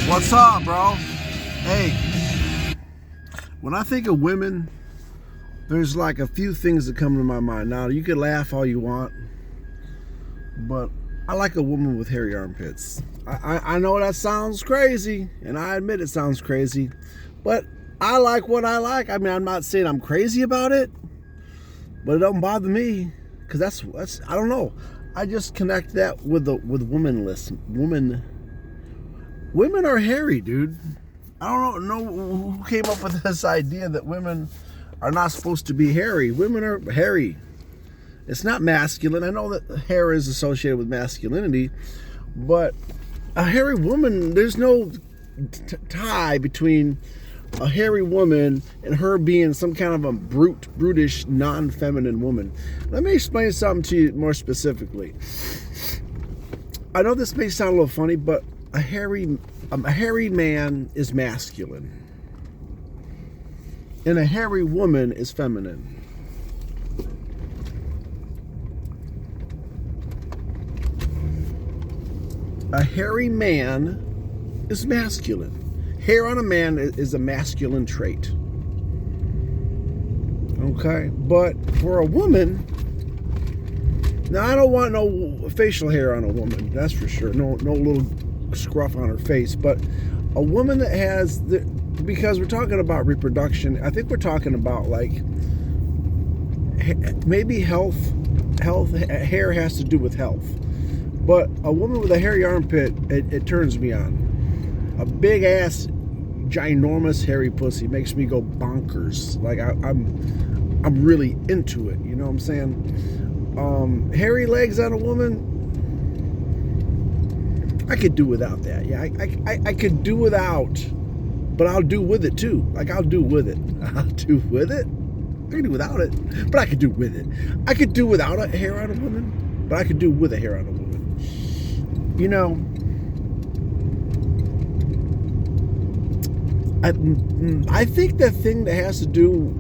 What's up, bro? Hey, when I think of women, there's like a few things that come to my mind. Now, you can laugh all you want, but I like a woman with hairy armpits. I know that sounds crazy, and I admit it sounds crazy, but I like what I like. I mean, I'm not saying I'm crazy about it, but it don't bother me, because that's I don't know. I just connect that with women are hairy, dude. I don't know who came up with this idea that women are not supposed to be hairy. Women are hairy. It's not masculine. I know that hair is associated with masculinity, but a hairy woman, there's no tie between a hairy woman and her being some kind of a brutish, non-feminine woman. Let me explain something to you more specifically. I know this may sound a little funny, but a hairy man is masculine, and a hairy woman is feminine. A hairy man is masculine. Hair on a man is a masculine trait. Okay? But for a woman, now I don't want no facial hair on a woman, that's for sure. No little scruff on her face. But a woman that has, because we're talking about reproduction, I think we're talking about like maybe health. Hair has to do with health. But a woman with a hairy armpit, it turns me on. A big ass, ginormous hairy pussy makes me go bonkers. Like I'm really into it. You know what I'm saying? Hairy legs on a woman, I could do without that. Yeah, I could do without, but I'll do with it too. Like I'll do with it. I'll do with it. I can do without it, but I could do with it. I could do without a hair on a woman, but I could do with a hair on a woman. You know, I think the thing that has to do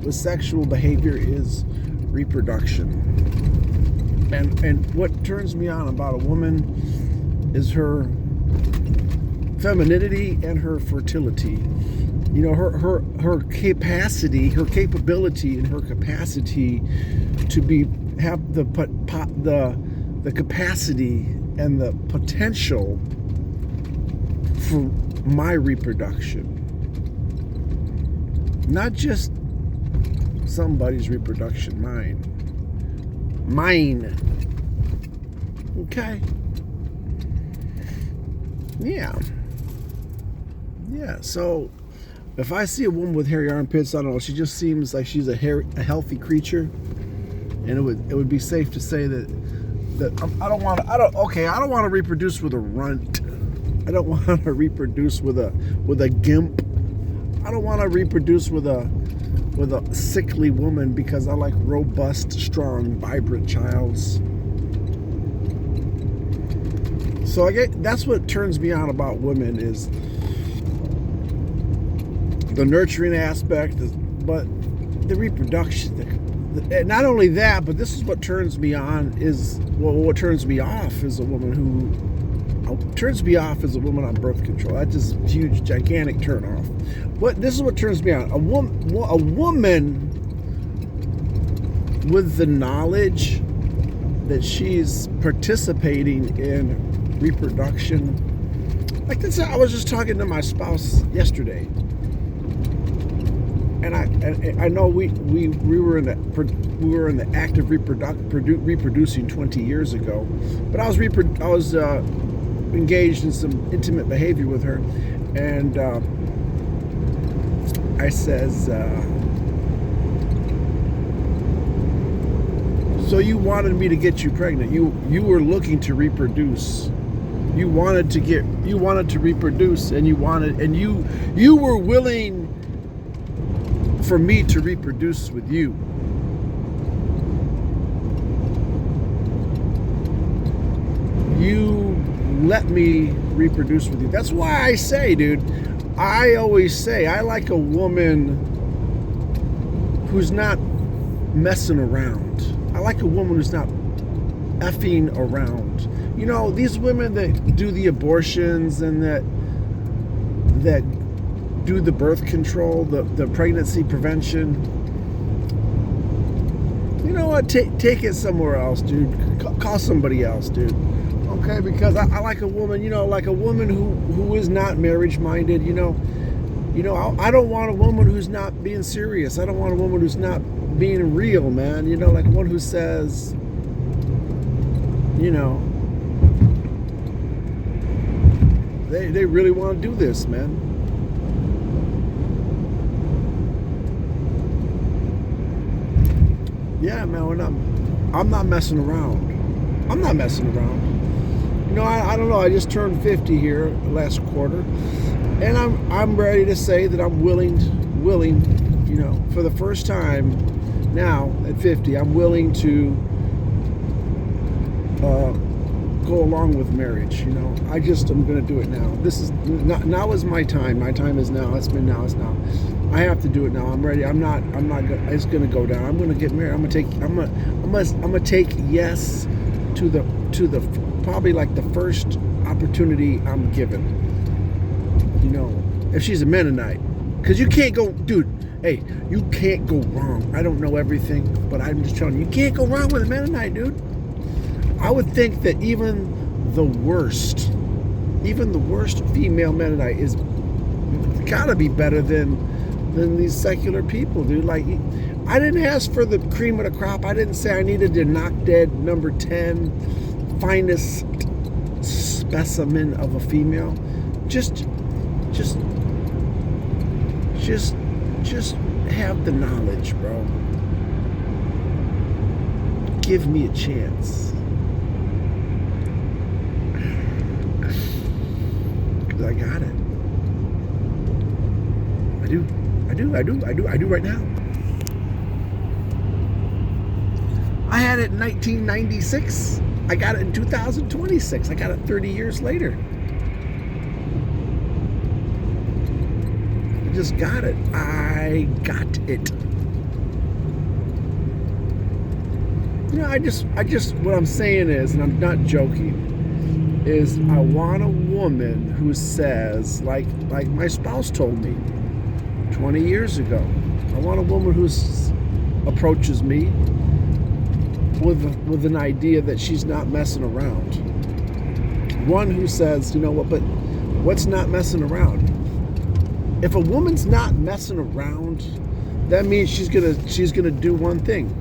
with sexual behavior is reproduction. And what turns me on about a woman is her femininity and her fertility. You know, her capacity, her capability, and her capacity to have the capacity and the potential for my reproduction. Not just somebody's reproduction, mine. Okay? Yeah, so if I see a woman with hairy armpits, I don't know, she just seems like she's a healthy creature, and it would be safe to say that I don't want to reproduce with a runt. I don't want to reproduce with a gimp. I don't want to reproduce with a sickly woman, because I like robust, strong, vibrant childs. So that's what turns me on about women, is the nurturing aspect, but the reproduction. Not only that, but this is what turns me on what turns me off is a woman on birth control. That's just a huge, gigantic turn off. But this is what turns me on. A woman with the knowledge that she's participating in reproduction. Like this, I was just talking to my spouse yesterday. And I know we were in the act of reproducing 20 years ago, but I was engaged in some intimate behavior with her, and I says, so you wanted me to get you pregnant? You were looking to reproduce. You wanted to reproduce, and you were willing for me to reproduce with you. You let me reproduce with you. That's why I say, dude, I always say I like a woman who's not messing around. I like a woman who's not effing around. You know, these women that do the abortions and that that do the birth control, the pregnancy prevention, you know what? Take it somewhere else, dude. Call somebody else, dude. Okay, because I like a woman, you know, like a woman who is not marriage minded. You know, I don't want a woman who's not being serious. I don't want a woman who's not being real, man. You know, like one who says, you know, they really want to do this, man. Yeah, man, I'm not messing around. I'm not messing around. You know, I don't know. I just turned 50 here last quarter, and I'm ready to say that I'm willing, you know, for the first time now at 50, I'm willing to go along with marriage. You know, I'm going to do it now. This is now is my time. My time is now. It's been now. It's now. I have to do it now. I'm ready. I'm not. It's going to go down. I'm going to get married. I'm going to take yes to the probably like the first opportunity I'm given. You know, if she's a Mennonite, because you can't go, dude. Hey, you can't go wrong. I don't know everything, but I'm just telling you, you can't go wrong with a Mennonite, dude. I would think that even the worst female Mennonite is gotta be better than these secular people, dude. Like, I didn't ask for the cream of the crop. I didn't say I needed the knock dead number 10 finest specimen of a female. Just have the knowledge, bro. Give me a chance. I got it. I do right now. I had it in 1996. I got it in 2026. I got it 30 years later. I just got it. I got it. You know, I just what I'm saying is, and I'm not joking, is I want a woman who says, like my spouse told me 20 years ago, I want a woman who approaches me with an idea that she's not messing around. One who says, you know what, but what's not messing around? If a woman's not messing around, that means she's gonna do one thing.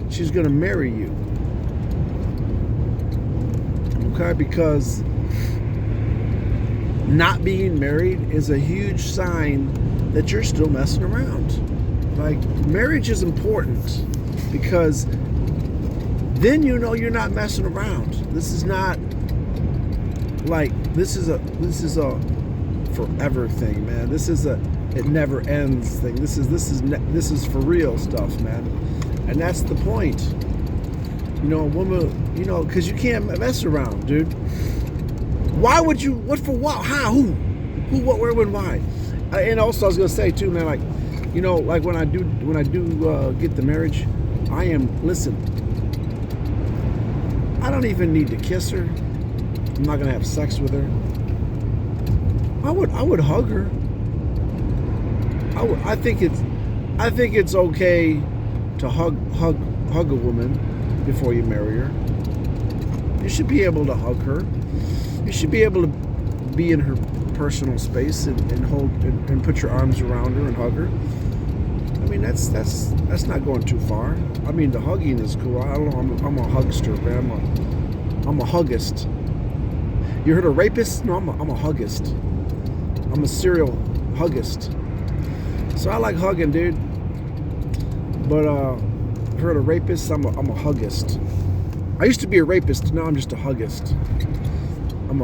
She's gonna marry you. Okay, because not being married is a huge sign that you're still messing around. Like, marriage is important because then you know you're not messing around. This is not like this is a forever thing, man. This is it never ends thing. This is for real stuff, man. And that's the point. You know, a woman, you know, because you can't mess around, dude. Why would you? What for? What? How? Who? What? Where? When? Why? And also, I was gonna say too, man. Like, you know, like when I do get the marriage, listen. I don't even need to kiss her. I'm not gonna have sex with her. I would hug her. I think it's okay to hug a woman before you marry her. You should be able to hug her. You should be able to be in her personal space and hold and put your arms around her and hug her. I mean, that's not going too far. I mean, the hugging is cool. I don't know. I'm a hugster, man. I'm a huggist. You heard of rapist? No, I'm a huggist. I'm a serial huggist. So I like hugging, dude. But heard of rapists? I'm a huggist. I used to be a rapist. Now I'm just a huggist. I'm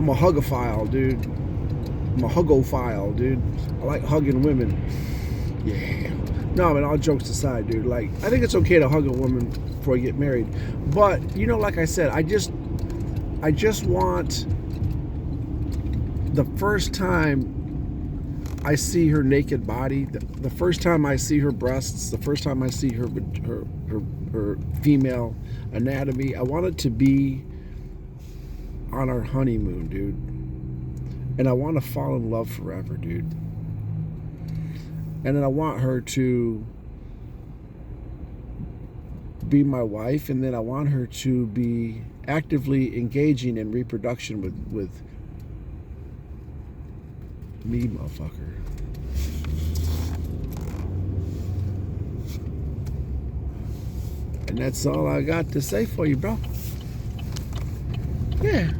a hugophile, dude. I'm a hugophile, dude. I like hugging women. Yeah. No, man, all jokes aside, dude. Like, I think it's okay to hug a woman before you get married. But, you know, like I said, I just want the first time I see her naked body, the first time I see her breasts, the first time I see her female anatomy, I want it to be on our honeymoon, dude. And I want to fall in love forever, dude. And then I want her to be my wife, and then I want her to be actively engaging in reproduction with me, motherfucker. And that's all I got to say for you, bro. Yeah.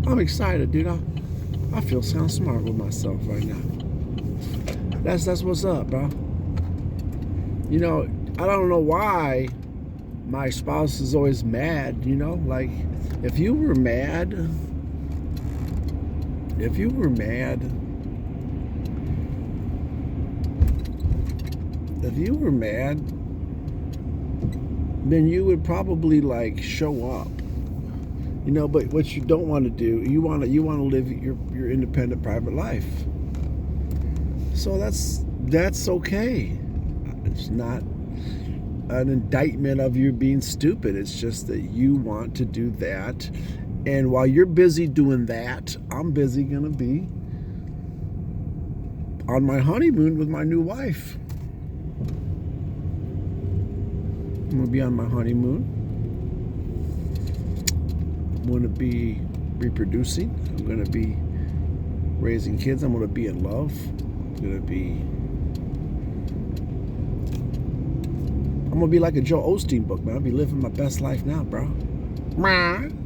I'm excited, dude. I feel sound smart with myself right now. That's what's up, bro. You know, I don't know why my spouse is always mad, you know? Like, if you were mad, then you would probably like show up, you know. But what you don't want to do, you want to live your independent private life. So that's okay. It's not an indictment of you being stupid. It's just that you want to do that, and while you're busy doing that, I'm busy gonna be on my honeymoon with my new wife. I'm going to be on my honeymoon. I'm going to be reproducing. I'm going to be raising kids. I'm going to be in love. I'm going to be like a Joe Osteen book, man. I'll be living my best life now, bro.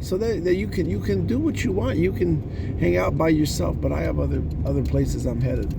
So that you can do what you want. You can hang out by yourself, but I have other places I'm headed.